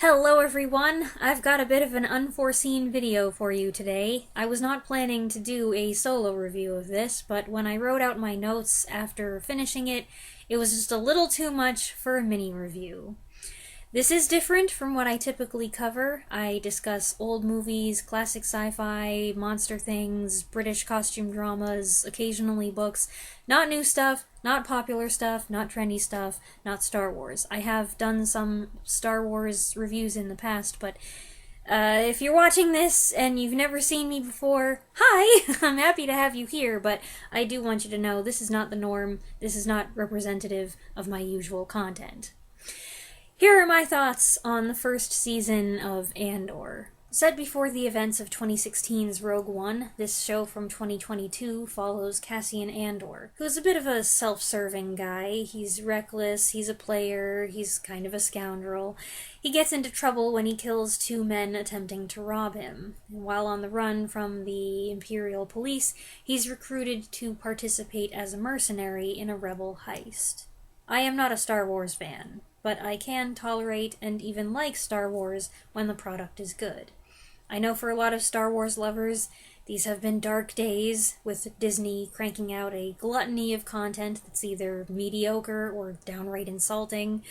Hello everyone! I've got a bit of an unforeseen video for you today. I was not planning to do a solo review of this, but when I wrote out my notes after finishing it, it was just a little too much for a mini review. This is different from what I typically cover. I discuss old movies, classic sci-fi, monster things, British costume dramas, occasionally books. Not new stuff, not popular stuff, not trendy stuff, not Star Wars. I have done some Star Wars reviews in the past, but if you're watching this and you've never seen me before, hi! I'm happy to have you here, but I do want you to know this is not the norm. This is not representative of my usual content. Here are my thoughts on the first season of Andor. Set before the events of 2016's Rogue One, this show from 2022 follows Cassian Andor, who's a bit of a self-serving guy. He's reckless, he's a player, he's kind of a scoundrel. He gets into trouble when he kills two men attempting to rob him. And while on the run from the Imperial police, he's recruited to participate as a mercenary in a rebel heist. I am not a Star Wars fan, but I can tolerate and even like Star Wars when the product is good. I know for a lot of Star Wars lovers, these have been dark days, with Disney cranking out a gluttony of content that's either mediocre or downright insulting.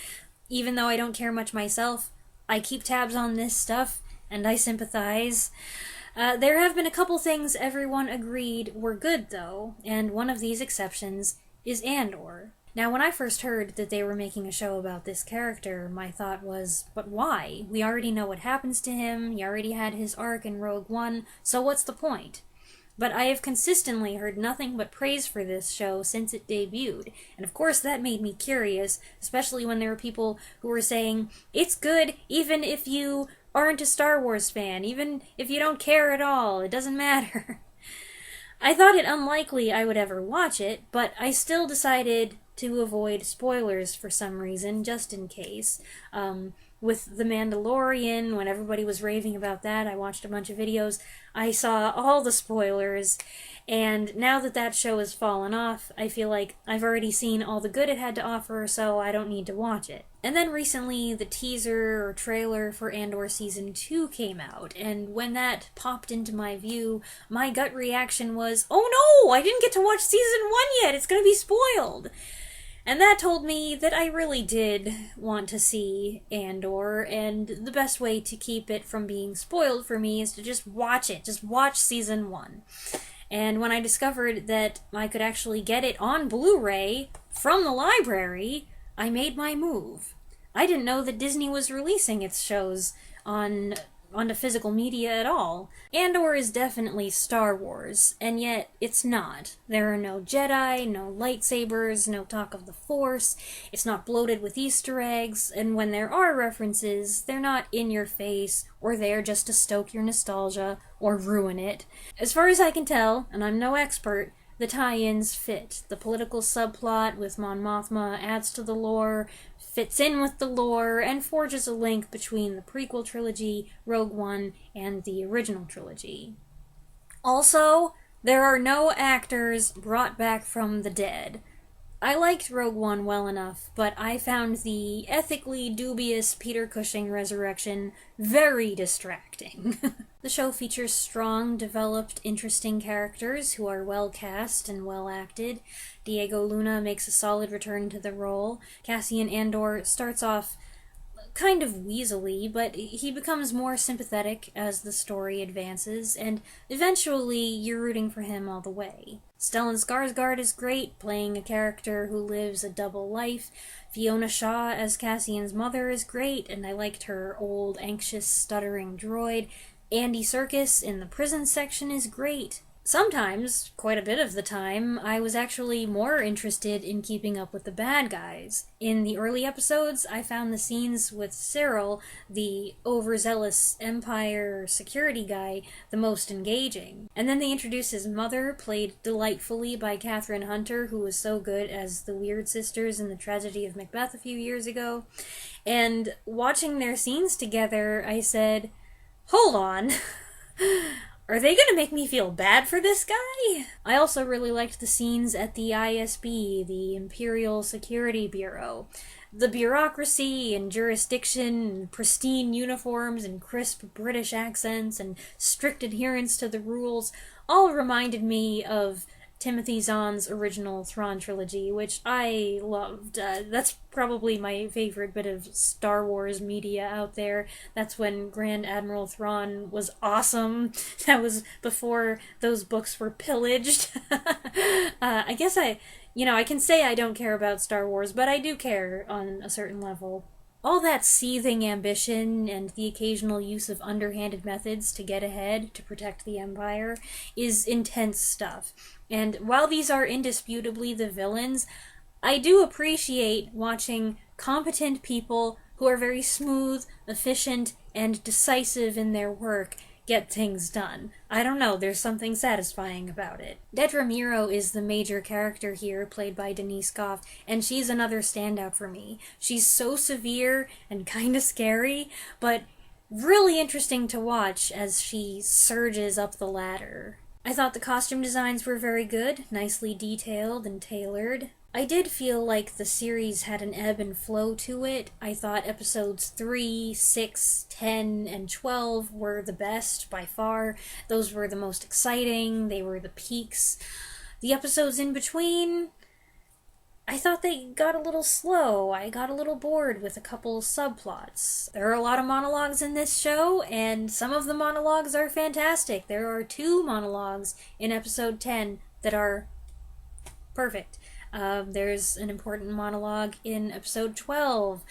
Even though I don't care much myself, I keep tabs on this stuff, and I sympathize. There have been a couple things everyone agreed were good, though, and one of these exceptions is Andor. Now, when I first heard that they were making a show about this character, my thought was, but why? We already know what happens to him, he already had his arc in Rogue One, so what's the point? But I have consistently heard nothing but praise for this show since it debuted, and of course that made me curious, especially when there were people who were saying, it's good even if you aren't a Star Wars fan, even if you don't care at all, it doesn't matter. I thought it unlikely I would ever watch it, but I still decided to avoid spoilers for some reason, just in case. With The Mandalorian, when everybody was raving about that, I watched a bunch of videos, I saw all the spoilers, and now that that show has fallen off, I feel like I've already seen all the good it had to offer, so I don't need to watch it. And then recently, the teaser or trailer for Andor Season 2 came out, and when that popped into my view, my gut reaction was, oh no, I didn't get to watch Season 1 yet, it's gonna be spoiled! And that told me that I really did want to see Andor, and the best way to keep it from being spoiled for me is to just watch it. Just watch Season 1. And when I discovered that I could actually get it on Blu-ray from the library, I made my move. I didn't know that Disney was releasing its shows onto physical media at all. Andor is definitely Star Wars, and yet it's not. There are no Jedi, no lightsabers, no talk of the Force, it's not bloated with Easter eggs, and when there are references, they're not in your face, or there just to stoke your nostalgia, or ruin it. As far as I can tell, and I'm no expert, the tie-ins fit. The political subplot with Mon Mothma adds to the lore, fits in with the lore, and forges a link between the prequel trilogy, Rogue One, and the original trilogy. Also, there are no actors brought back from the dead. I liked Rogue One well enough, but I found the ethically dubious Peter Cushing resurrection very distracting. The show features strong, developed, interesting characters who are well cast and well acted. Diego Luna makes a solid return to the role. Cassian Andor starts off kind of weaselly, but he becomes more sympathetic as the story advances, and eventually you're rooting for him all the way. Stellan Skarsgård is great, playing a character who lives a double life. Fiona Shaw as Cassian's mother is great, and I liked her old, anxious, stuttering droid. Andy Serkis in the prison section is great. Sometimes, quite a bit of the time, I was actually more interested in keeping up with the bad guys. In the early episodes, I found the scenes with Cyril, the overzealous Empire security guy, the most engaging. And then they introduced his mother, played delightfully by Catherine Hunter, who was so good as the Weird Sisters in The Tragedy of Macbeth a few years ago. And watching their scenes together, I said, hold on. Are they gonna make me feel bad for this guy? I also really liked the scenes at the ISB, the Imperial Security Bureau. The bureaucracy and jurisdiction and pristine uniforms and crisp British accents and strict adherence to the rules all reminded me of Timothy Zahn's original Thrawn trilogy, which I loved. That's probably my favorite bit of Star Wars media out there. That's when Grand Admiral Thrawn was awesome. That was before those books were pillaged. I guess I can say I don't care about Star Wars, but I do care on a certain level. All that seething ambition and the occasional use of underhanded methods to get ahead, to protect the Empire, is intense stuff. And while these are indisputably the villains, I do appreciate watching competent people who are very smooth, efficient, and decisive in their work get things done. I don't know, there's something satisfying about it. Dedra Meero is the major character here, played by Denise Gough, and she's another standout for me. She's so severe and kinda scary, but really interesting to watch as she surges up the ladder. I thought the costume designs were very good, nicely detailed and tailored. I did feel like the series had an ebb and flow to it. I thought episodes 3, 6, 10, and 12 were the best by far. Those were the most exciting, they were the peaks. The episodes in between, I thought they got a little slow. I got a little bored with a couple subplots. There are a lot of monologues in this show, and some of the monologues are fantastic. There are 2 monologues in episode 10 that are perfect. There's an important monologue in episode 12,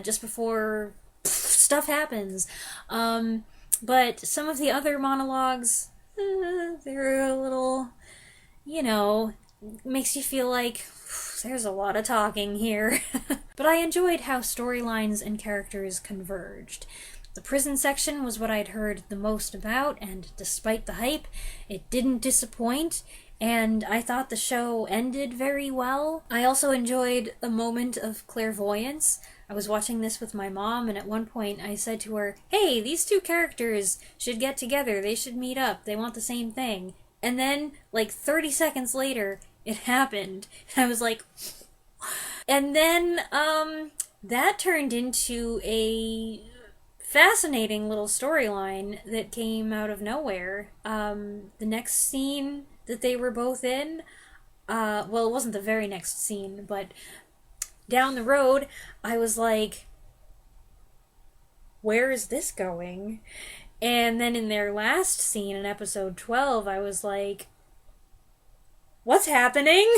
just before stuff happens. But some of the other monologues, they're a little, makes you feel like there's a lot of talking here. But I enjoyed how storylines and characters converged. The prison section was what I'd heard the most about, and despite the hype, it didn't disappoint. And I thought the show ended very well. I also enjoyed a moment of clairvoyance. I was watching this with my mom, and at one point I said to her, "Hey, these 2 characters should get together. They should meet up. They want the same thing." And then, 30 seconds later, it happened. And I was like... And then, that turned into a fascinating little storyline that came out of nowhere. The next scene that they were both in, well, it wasn't the very next scene, but down the road, I was like, where is this going? And then in their last scene in episode 12, I was like, what's happening?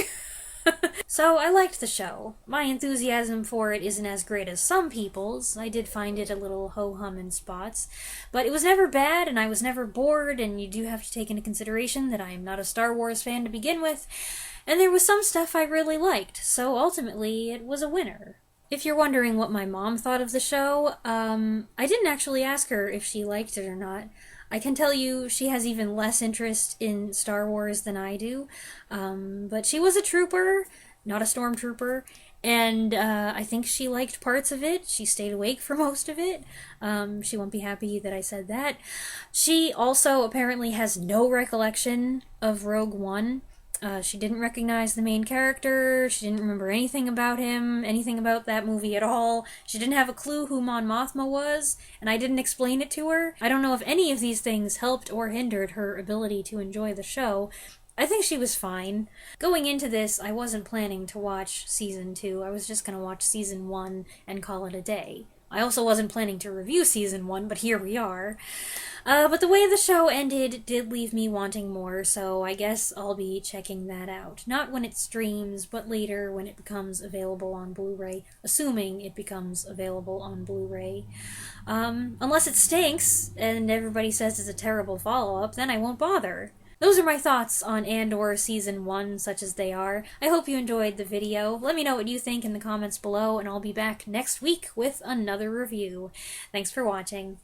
So I liked the show. My enthusiasm for it isn't as great as some people's. I did find it a little ho-hum in spots. But it was never bad, and I was never bored, and you do have to take into consideration that I am not a Star Wars fan to begin with. And there was some stuff I really liked, so ultimately it was a winner. If you're wondering what my mom thought of the show, I didn't actually ask her if she liked it or not. I can tell you she has even less interest in Star Wars than I do, but she was a trooper, not a stormtrooper, and I think she liked parts of it. She stayed awake for most of it. She won't be happy that I said that. She also apparently has no recollection of Rogue One. She didn't recognize the main character, she didn't remember anything about him, anything about that movie at all. She didn't have a clue who Mon Mothma was, and I didn't explain it to her. I don't know if any of these things helped or hindered her ability to enjoy the show. I think she was fine. Going into this, I wasn't planning to watch Season 2. I was just gonna watch Season 1 and call it a day. I also wasn't planning to review Season 1, but here we are. But the way the show ended did leave me wanting more, so I guess I'll be checking that out. Not when it streams, but later when it becomes available on Blu-ray, assuming it becomes available on Blu-ray. Unless it stinks, and everybody says it's a terrible follow-up, then I won't bother. Those are my thoughts on Andor Season 1, such as they are. I hope you enjoyed the video. Let me know what you think in the comments below, and I'll be back next week with another review. Thanks for watching.